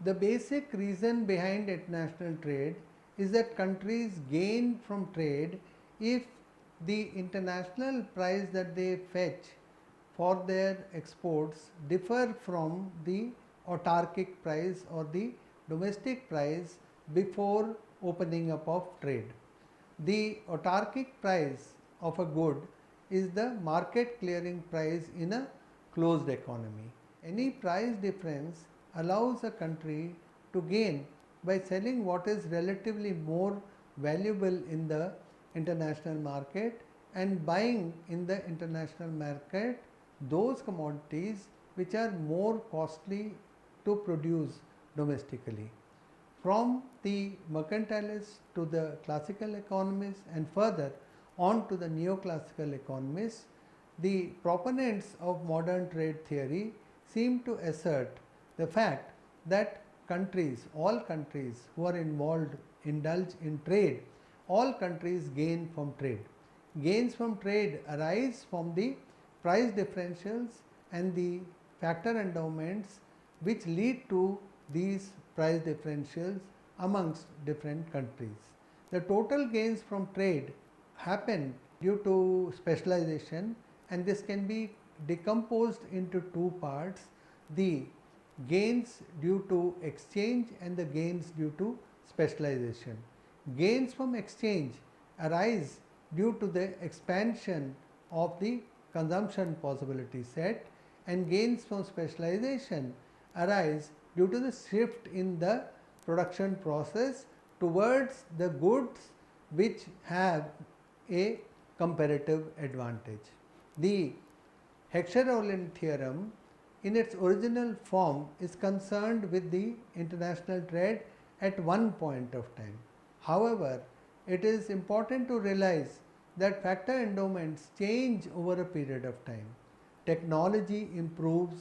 The basic reason behind international trade is that countries gain from trade if the international price that they fetch for their exports differ from the autarkic price or the domestic price before opening up of trade. The autarkic price of a good is the market clearing price in a closed economy. Any price difference allows a country to gain by selling what is relatively more valuable in the international market and buying in the international market those commodities which are more costly to produce domestically. From the mercantilists to the classical economists and further on to the neoclassical economists, the proponents of modern trade theory seem to assert the fact that countries, all countries who are involved, indulge in trade, all countries gain from trade. Gains from trade arise from the price differentials and the factor endowments which lead to these price differentials amongst different countries. The total gains from trade happen due to specialization, and this can be decomposed into two parts: the gains due to exchange and the gains due to specialization. Gains from exchange arise due to the expansion of the consumption possibility set, and gains from specialization arise due to the shift in the production process towards the goods which have a comparative advantage. The Heckscher-Ohlin theorem in its original form is concerned with the international trade at one point of time. However, it is important to realize that factor endowments change over a period of time. Technology improves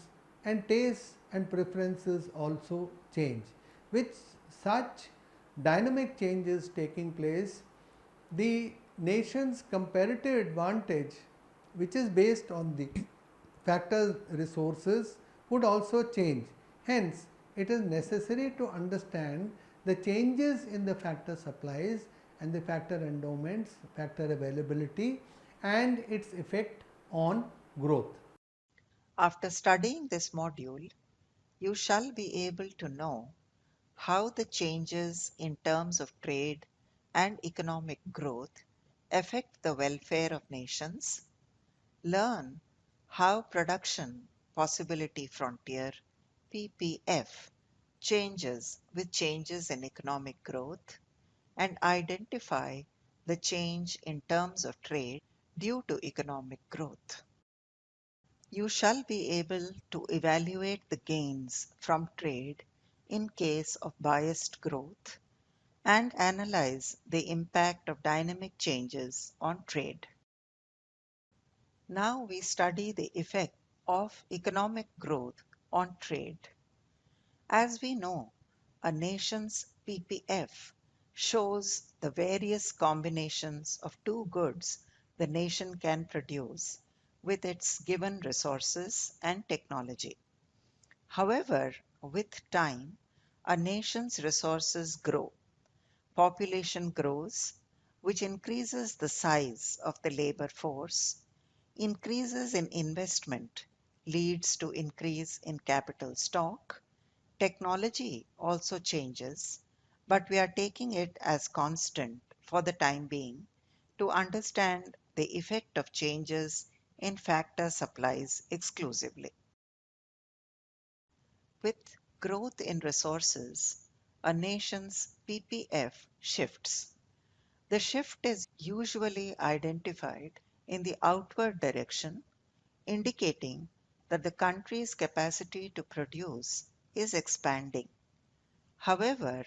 and tastes and preferences also change. With such dynamic changes taking place, the nation's comparative advantage, which is based on the factor resources, would also change. Hence, it is necessary to understand the changes in the factor supplies and the factor endowments, factor availability, and its effect on growth. After studying this module, you shall be able to know how the changes in terms of trade and economic growth affect the welfare of nations, learn how production possibility frontier PPF changes with changes in economic growth, and identify the change in terms of trade due to economic growth. You shall be able to evaluate the gains from trade in case of biased growth and analyze the impact of dynamic changes on trade. Now we study the effect of economic growth on trade. As we know, a nation's PPF shows the various combinations of two goods the nation can produce with its given resources and technology. However, with time, a nation's resources grow. Population grows, which increases the size of the labor force. Increases in investment leads to increase in capital stock. Technology also changes, but we are taking it as constant for the time being to understand the effect of changes in factor supplies exclusively. With growth in resources, a nation's PPF shifts. The shift is usually identified in the outward direction, indicating that the country's capacity to produce is expanding. However,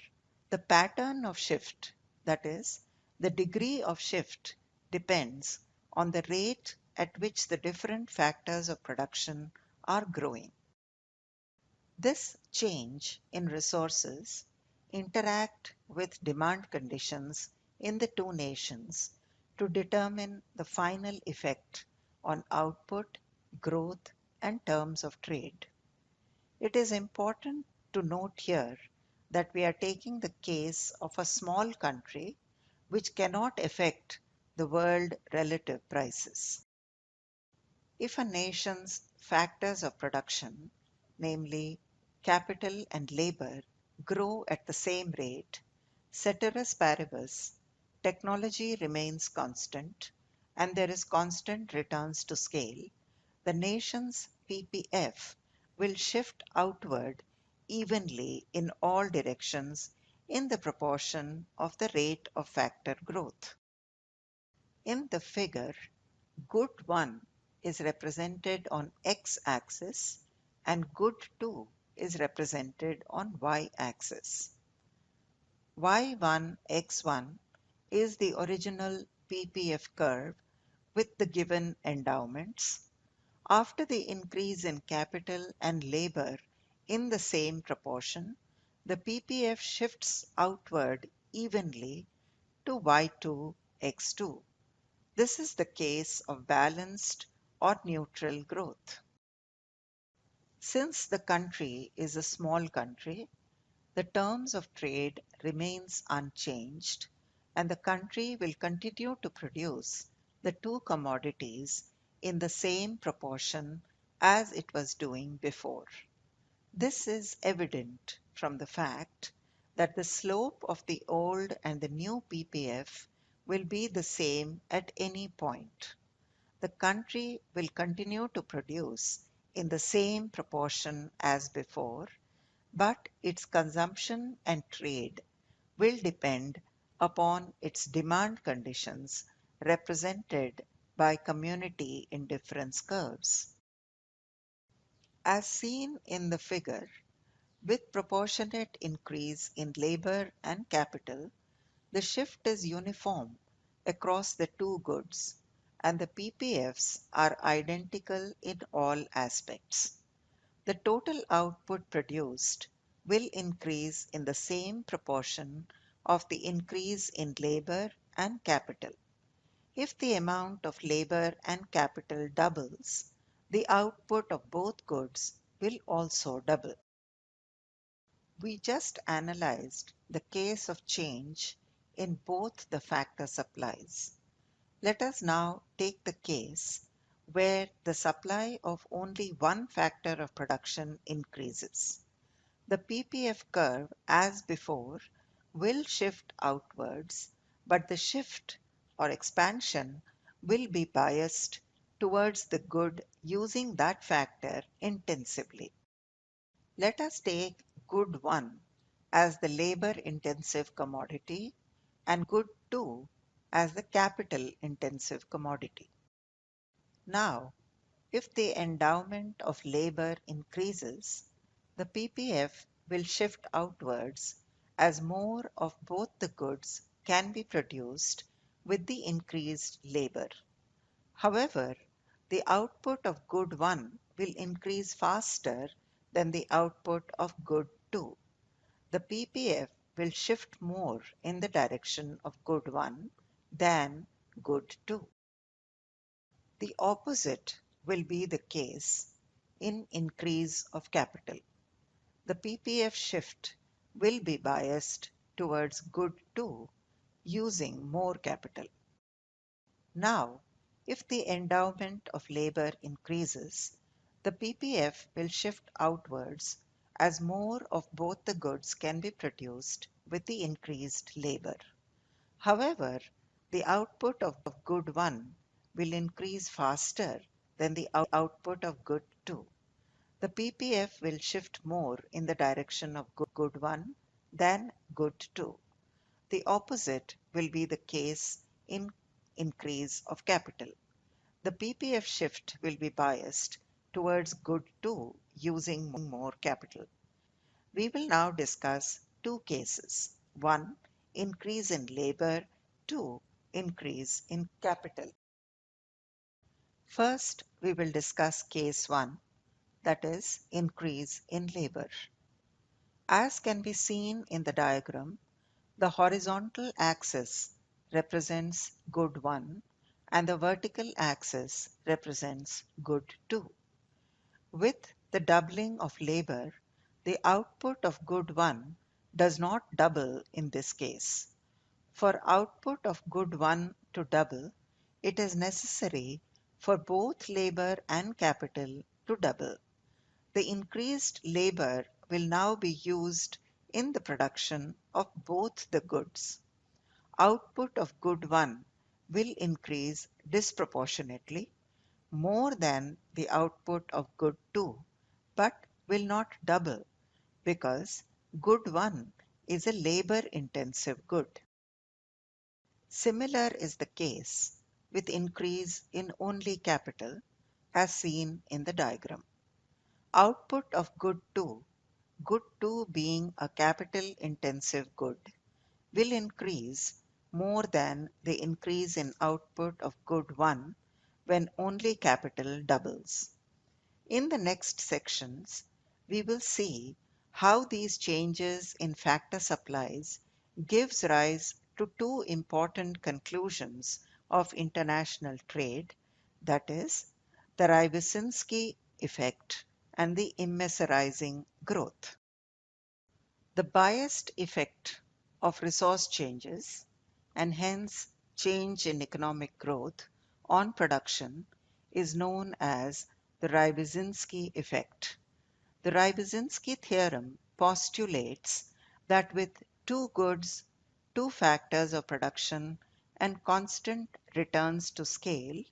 the pattern of shift, that is, the degree of shift, depends on the rate at which the different factors of production are growing. This change in resources interact with demand conditions in the two nations to determine the final effect on output, growth, and terms of trade. It is important to note here that we are taking the case of a small country which cannot affect the world relative prices. If a nation's factors of production, namely capital and labor, grow at the same rate, ceteris paribus, technology remains constant and there is constant returns to scale, the nation's PPF will shift outward evenly in all directions in the proportion of the rate of factor growth. In the figure, good 1 is represented on x-axis and good 2 is represented on y-axis. Y1 x1 is the original PPF curve with the given endowments. After the increase in capital and labor in the same proportion, the PPF shifts outward evenly to Y2 x2. This is the case of balanced or neutral growth. Since the country is a small country, the terms of trade remains unchanged and the country will continue to produce the two commodities in the same proportion as it was doing before. This is evident from the fact that the slope of the old and the new PPF will be the same at any point. The country will continue to produce in the same proportion as before, but its consumption and trade will depend upon its demand conditions represented by community indifference curves. As seen in the figure, with proportionate increase in labor and capital, the shift is uniform across the two goods and the PPFs are identical in all aspects. The total output produced will increase in the same proportion of the increase in labor and capital. If the amount of labor and capital doubles, the output of both goods will also double. We just analyzed the case of change in both the factor supplies. Let us now take the case where the supply of only one factor of production increases. The PPF curve, as before, will shift outwards, but the shift or expansion will be biased towards the good using that factor intensively. Let us take good 1 as the labor-intensive commodity and good 2 as the capital-intensive commodity. Now, if the endowment of labor increases, the PPF will shift outwards as more of both the goods can be produced with the increased labor. However, the output of good 1 will increase faster than the output of good 2. The PPF will shift more in the direction of good 1 than good 2. The opposite will be the case in increase of capital. The PPF shift will be biased towards good 2 using more capital. Now, if the endowment of labor increases, the PPF will shift outwards as more of both the goods can be produced with the increased labor. However, the output of good 1 will increase faster than the output of good 2. The PPF will shift more in the direction of good 1 than good 2. The opposite will be the case in increase of capital. The PPF shift will be biased towards good 2 using more capital. We will now discuss two cases. 1. Increase in labor. 2. Increase in capital. First, we will discuss case 1, that is, increase in labor. As can be seen in the diagram, the horizontal axis represents good 1 and the vertical axis represents good 2. With the doubling of labor, The output of good 1 does not double in this case. For output of good 1 to double, it is necessary for both labor and capital to double. The increased labor will now be used in the production of both the goods. Output of good 1 will increase disproportionately more than the output of good 2, but will not double because good 1 is a labor intensive good. Similar is the case with increase in only capital as seen in the diagram. Output of good 2 being a capital intensive good, will increase more than the increase in output of good 1 when only capital doubles. In the next sections, we will see how these changes in factor supplies gives rise to two important conclusions of international trade, that is, the rybczynski effect and the immiserizing growth. The biased effect of resource changes, and hence change in economic growth, on production is known as the rybczynski effect. The rybczynski theorem postulates that with two goods, two factors of production, and constant returns to scale,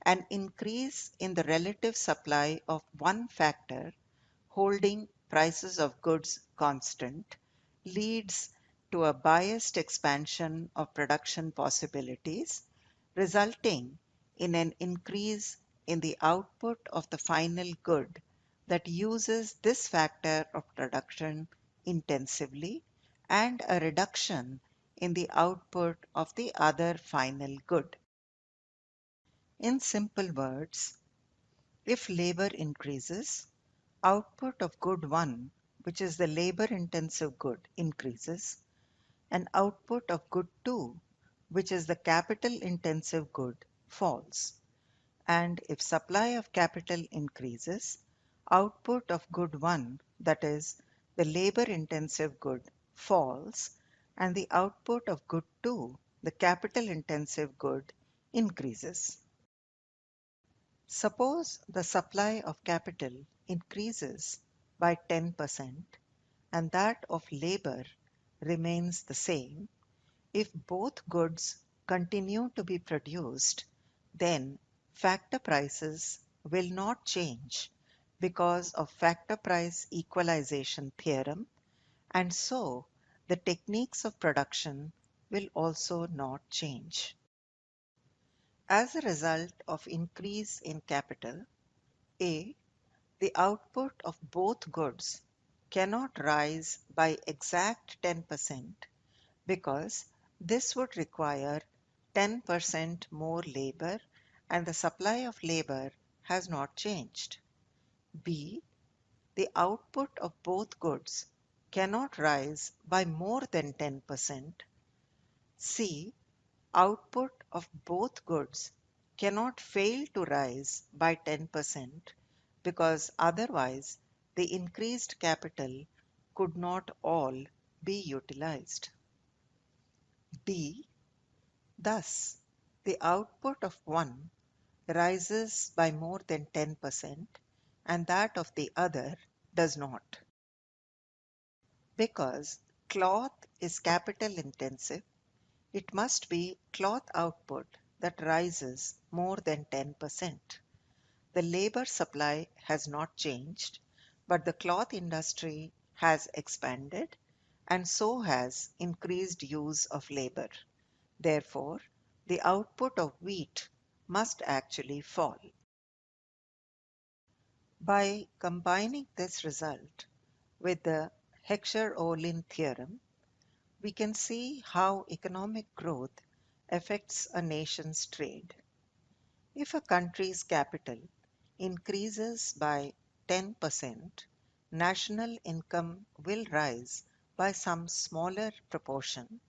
an increase in the relative supply of one factor holding prices of goods constant leads to a biased expansion of production possibilities, resulting in an increase in the output of the final good that uses this factor of production intensively and a reduction in the output of the other final good. In simple words, if labor increases, output of good 1, which is the labor intensive good, increases, and output of good 2, which is the capital intensive good, falls. And if supply of capital increases, output of good 1, that is, the labor intensive good, falls, and the output of good 2, the capital intensive good, increases. Suppose the supply of capital increases by 10% and that of labor remains the same. If both goods continue to be produced, then factor prices will not change because of factor price equalization theorem, and so the techniques of production will also not change. As a result of increase in capital, A, the output of both goods cannot rise by exact 10% because this would require 10% more labor and the supply of labor has not changed. B, the output of both goods cannot rise by more than 10%. C, output of both goods cannot fail to rise by 10% because otherwise the increased capital could not all be utilized. D. Thus, the output of one rises by more than 10% and that of the other does not. Because cloth is capital intensive, it must be cloth output that rises more than 10%. The labor supply has not changed, but the cloth industry has expanded and so has increased use of labor. Therefore, the output of wheat must actually fall. By combining this result with the Heckscher-Ohlin theorem, we can see how economic growth affects a nation's trade. If a country's capital increases by 10%, national income will rise by some smaller proportion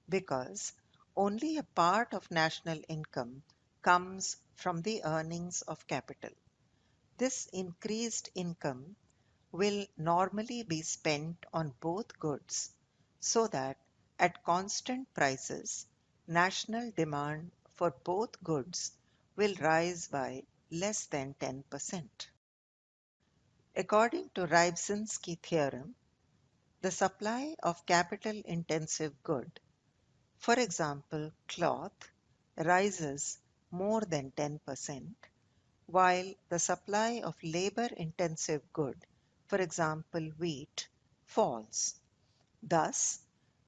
because only a part of national income comes from the earnings of capital. This increased income will normally be spent on both goods so that at constant prices, national demand for both goods will rise by less than 10%. According to Rybczynski theorem, the supply of capital-intensive good, for example cloth, rises more than 10%, while the supply of labor-intensive good, for example wheat, falls. Thus,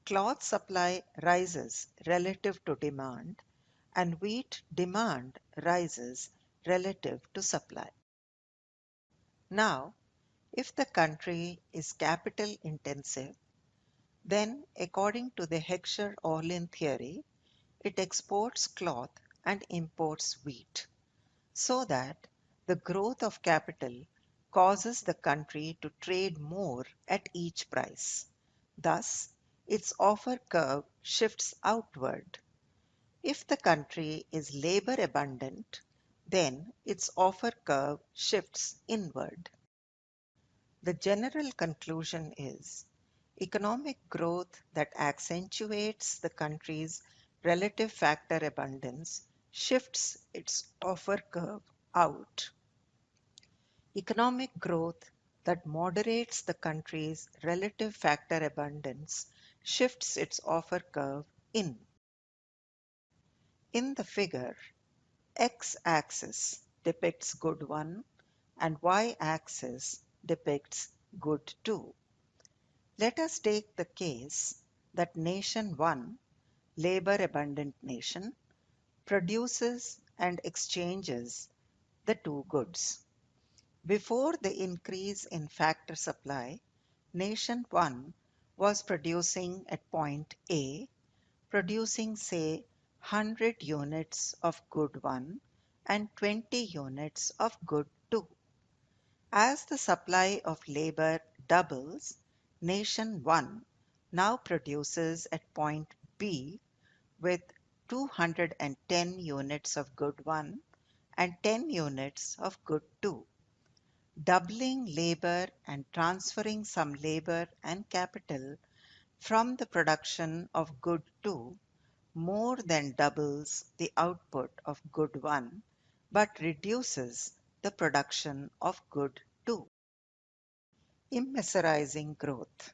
cloth supply rises relative to demand and wheat demand rises relative to supply. Now, if the country is capital intensive, then according to the Heckscher-Orlin theory, it exports cloth and imports wheat, so that the growth of capital causes the country to trade more at each price. Thus, its offer curve shifts outward. If the country is labor abundant, then its offer curve shifts inward. The general conclusion is economic growth that accentuates the country's relative factor abundance shifts its offer curve out. Economic growth that moderates the country's relative factor abundance shifts its offer curve in. In the figure, x-axis depicts good 1 and y-axis depicts good 2. Let us take the case that nation 1, labor abundant nation, produces and exchanges the two goods. Before the increase in factor supply, nation 1 was producing at point A, producing say 100 units of good 1 and 20 units of good 2. As the supply of labor doubles, nation 1 now produces at point B with 210 units of good 1 and 10 units of good 2. Doubling labor and transferring some labor and capital from the production of good 2 more than doubles the output of good 1 but reduces the production of good 2. Immiserizing growth.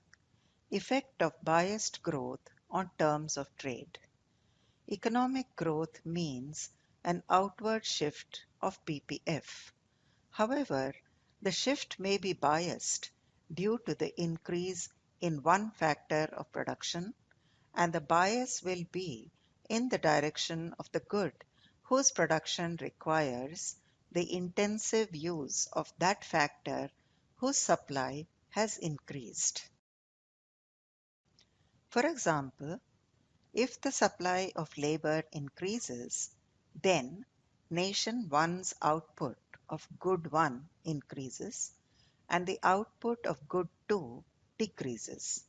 Effect of biased growth on terms of trade. Economic growth means an outward shift of PPF. However, the shift may be biased due to the increase in one factor of production, and the bias will be in the direction of the good whose production requires the intensive use of that factor whose supply has increased. For example, if the supply of labor increases, then nation 1's output of good 1 increases and the output of good 2 decreases.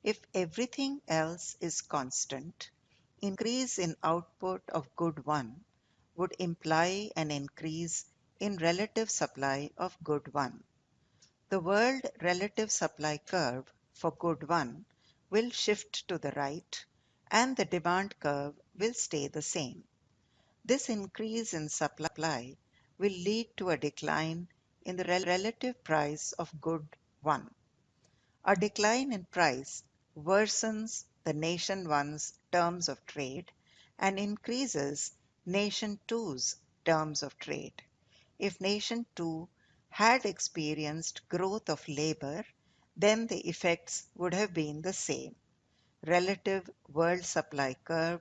If everything else is constant, increase in output of good 1 would imply an increase in relative supply of good 1. The world relative supply curve for good 1 will shift to the right and the demand curve will stay the same. This increase in supply will lead to a decline in the relative price of good 1. A decline in price worsens the nation 1's terms of trade and increases nation 2's terms of trade. If nation 2 had experienced growth of labor, then the effects would have been the same. Relative world supply curve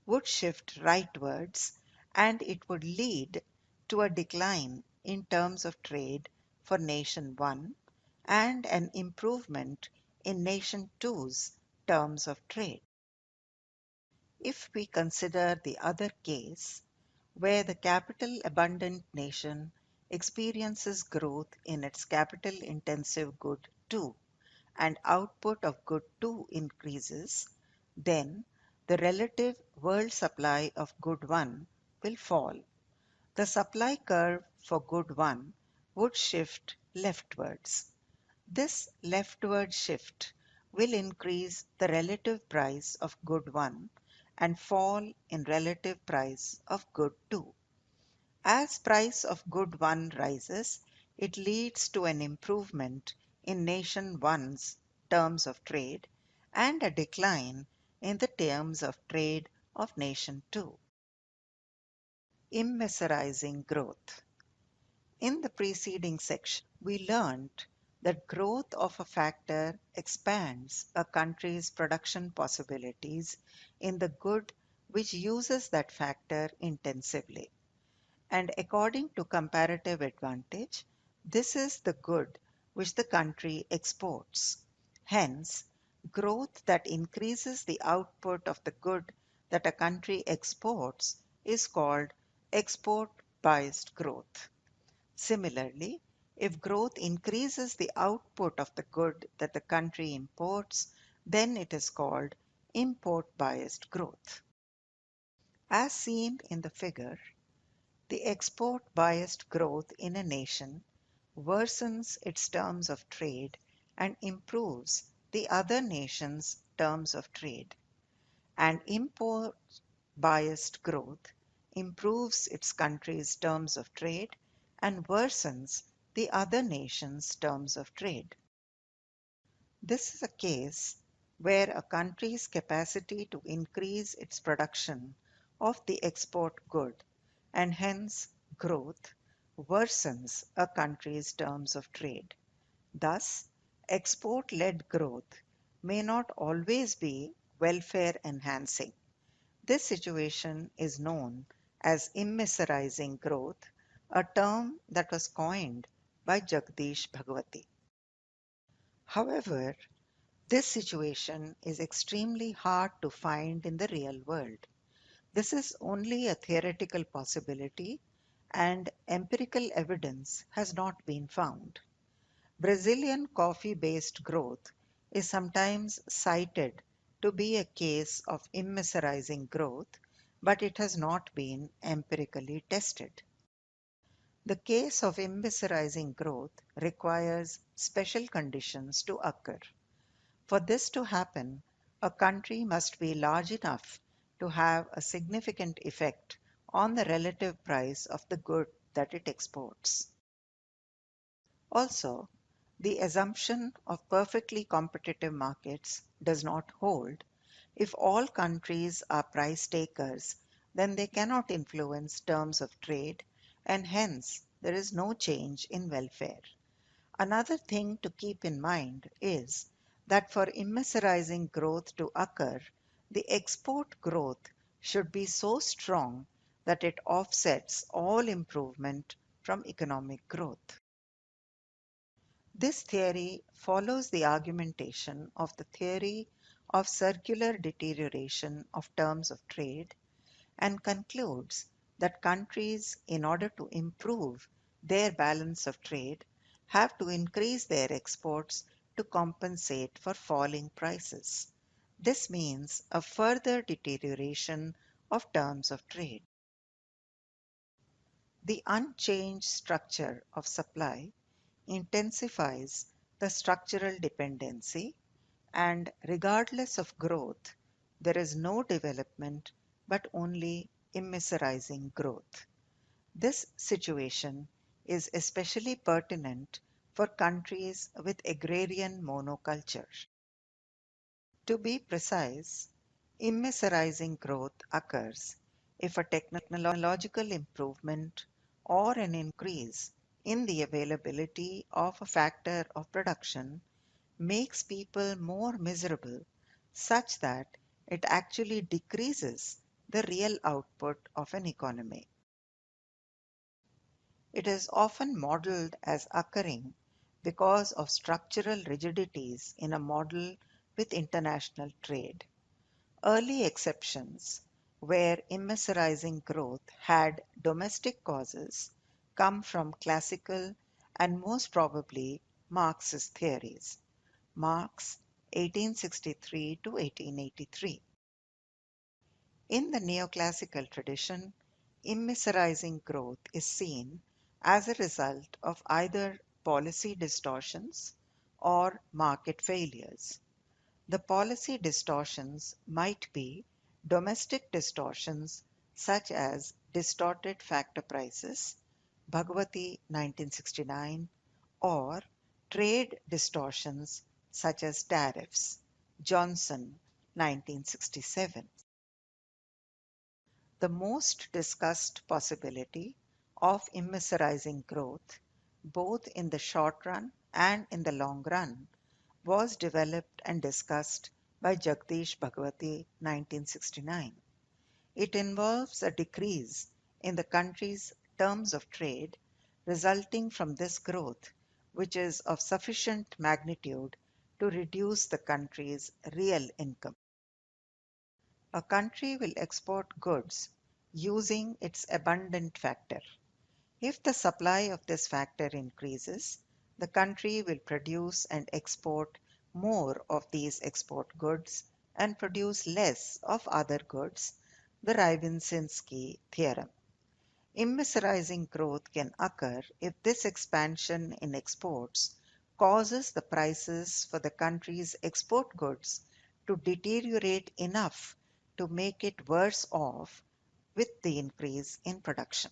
would shift rightwards and it would lead to a decline in terms of trade for nation 1 and an improvement in nation 2's terms of trade. If we consider the other case, where the capital abundant nation experiences growth in its capital intensive good 2 and output of good 2 increases, then the relative world supply of good 1 will fall. The supply curve for good 1 would shift leftwards. This leftward shift will increase the relative price of good 1 and fall in relative price of good 2. As price of good 1 rises, it leads to an improvement in nation 1's terms of trade and a decline in the terms of trade of nation 2. Immiserizing growth. In the preceding section, we learned that growth of a factor expands a country's production possibilities in the good which uses that factor intensively. And according to comparative advantage, this is the good which the country exports. Hence, growth that increases the output of the good that a country exports is called export biased growth. Similarly, if growth increases the output of the good that the country imports, then it is called import biased growth. As seen in the figure, the export biased growth in a nation worsens its terms of trade and improves the other nation's terms of trade, and import biased growth improves its country's terms of trade and worsens the other nation's terms of trade. This is a case where a country's capacity to increase its production of the export good and hence growth worsens a country's terms of trade. Thus, export-led growth may not always be welfare enhancing. This situation is known as immiserizing growth, a term that was coined by Jagdish Bhagwati. However, this situation is extremely hard to find in the real world. This is only a theoretical possibility and empirical evidence has not been found. Brazilian coffee-based growth is sometimes cited to be a case of immiserizing growth, but it has not been empirically tested. The case of immiserizing growth requires special conditions to occur. For this to happen, a country must be large enough to have a significant effect on the relative price of the good that it exports. Also, the assumption of perfectly competitive markets does not hold. If all countries are price takers, then they cannot influence terms of trade, and hence there is no change in welfare. Another thing to keep in mind is that for immiserizing growth to occur, the export growth should be so strong that it offsets all improvement from economic growth. This theory follows the argumentation of the theory of circular deterioration of terms of trade and concludes that countries, in order to improve their balance of trade, have to increase their exports to compensate for falling prices. This means a further deterioration of terms of trade. The unchanged structure of supply intensifies the structural dependency, and regardless of growth, there is no development but only immiserizing growth. This situation is especially pertinent for countries with agrarian monoculture. To be precise, immiserizing growth occurs if a technological improvement or an increase in the availability of a factor of production makes people more miserable such that it actually decreases the real output of an economy. It is often modeled as occurring because of structural rigidities in a model with international trade. Early exceptions, where immiserizing growth had domestic causes, come from classical and most probably Marxist theories. Marx, 1863 to 1883. In the neoclassical tradition, immiserizing growth is seen as a result of either policy distortions or market failures. The policy distortions might be domestic distortions such as distorted factor prices, Bhagwati 1969, or trade distortions such as tariffs, Johnson 1967. The most discussed possibility of immiserizing growth, both in the short run and in the long run, was developed and discussed by Jagdish Bhagwati 1969. It involves a decrease in the country's terms of trade resulting from this growth, which is of sufficient magnitude to reduce the country's real income. A country will export goods using its abundant factor. If the supply of this factor increases, the country will produce and export more of these export goods and produce less of other goods, the rybczynski theorem. Immiserizing growth can occur if this expansion in exports causes the prices for the country's export goods to deteriorate enough to make it worse off with the increase in production.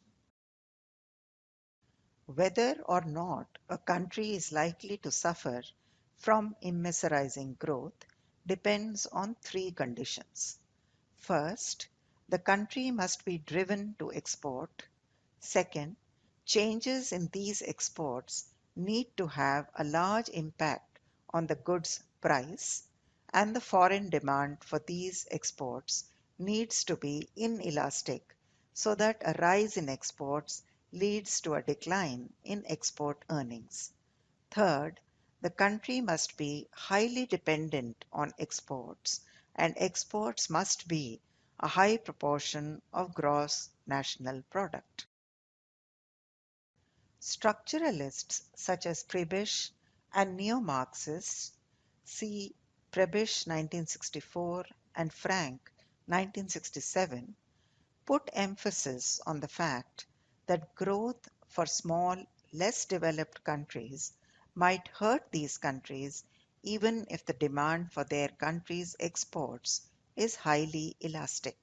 Whether or not a country is likely to suffer from immiserizing growth depends on three conditions. First, the country must be driven to export. Second, changes in these exports need to have a large impact on the goods price, and the foreign demand for these exports needs to be inelastic so that a rise in exports leads to a decline in export earnings. Third, the country must be highly dependent on exports, and exports must be a high proportion of gross national product. Structuralists such as Prebisch and neo-Marxists, see Prebisch 1964 and Frank 1967, put emphasis on the fact that growth for small, less developed countries might hurt these countries even if the demand for their country's exports is highly elastic.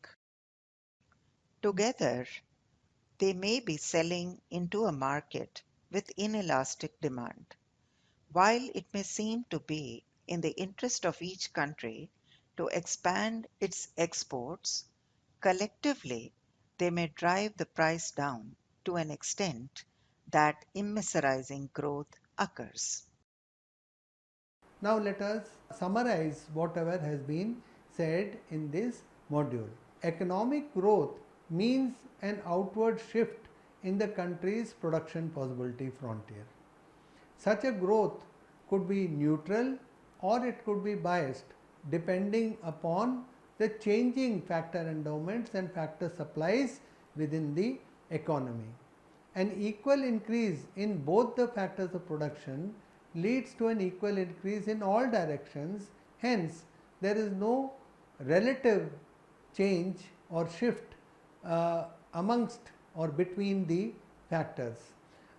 Together, they may be selling into a market with inelastic demand. While it may seem to be in the interest of each country to expand its exports, collectively they may drive the price down to an extent that immiserizing growth occurs. Now let us summarize whatever has been said in this module. Economic growth means an outward shift in the country's production possibility frontier. Such a growth could be neutral or it could be biased depending upon the changing factor endowments and factor supplies within the economy. An equal increase in both the factors of production leads to an equal increase in all directions. Hence, there is no relative change or shift amongst or between the factors.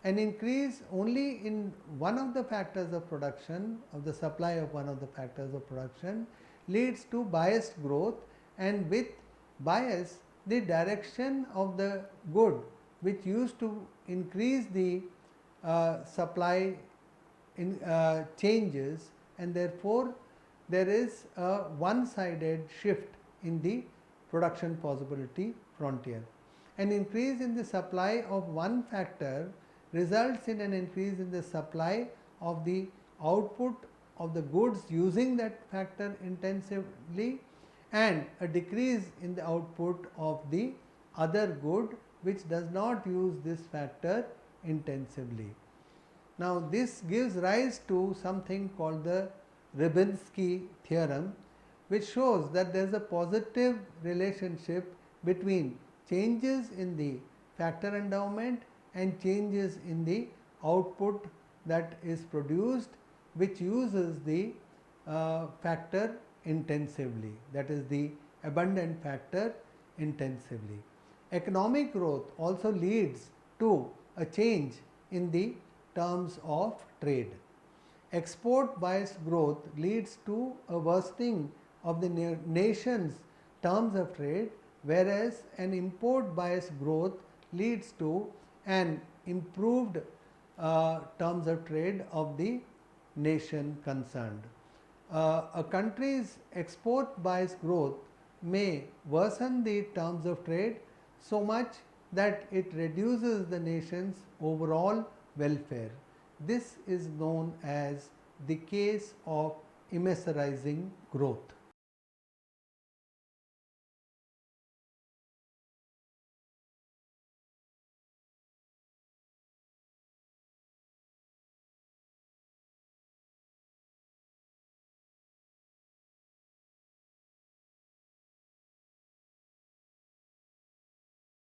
An increase only in one of the factors of production, of the supply of one of the factors of production, leads to biased growth, and with bias, the direction of the good which used to increase the supply changes, and therefore there is a one-sided shift in the production possibility frontier. An increase in the supply of one factor results in an increase in the supply of the output of the goods using that factor intensively, and a decrease in the output of the other good which does not use this factor intensively. Now, this gives rise to something called the Rybczynski theorem, which shows that there is a positive relationship between changes in the factor endowment and changes in the output that is produced, which uses the factor intensively, that is the abundant factor intensively. Economic growth also leads to a change in the terms of trade. export biased growth leads to a worsening of the nation's terms of trade, whereas an import biased growth leads to an improved terms of trade of the nation concerned. A country's export biased growth may worsen the terms of trade so much that it reduces the nation's overall welfare. This is known as the case of immiserizing growth.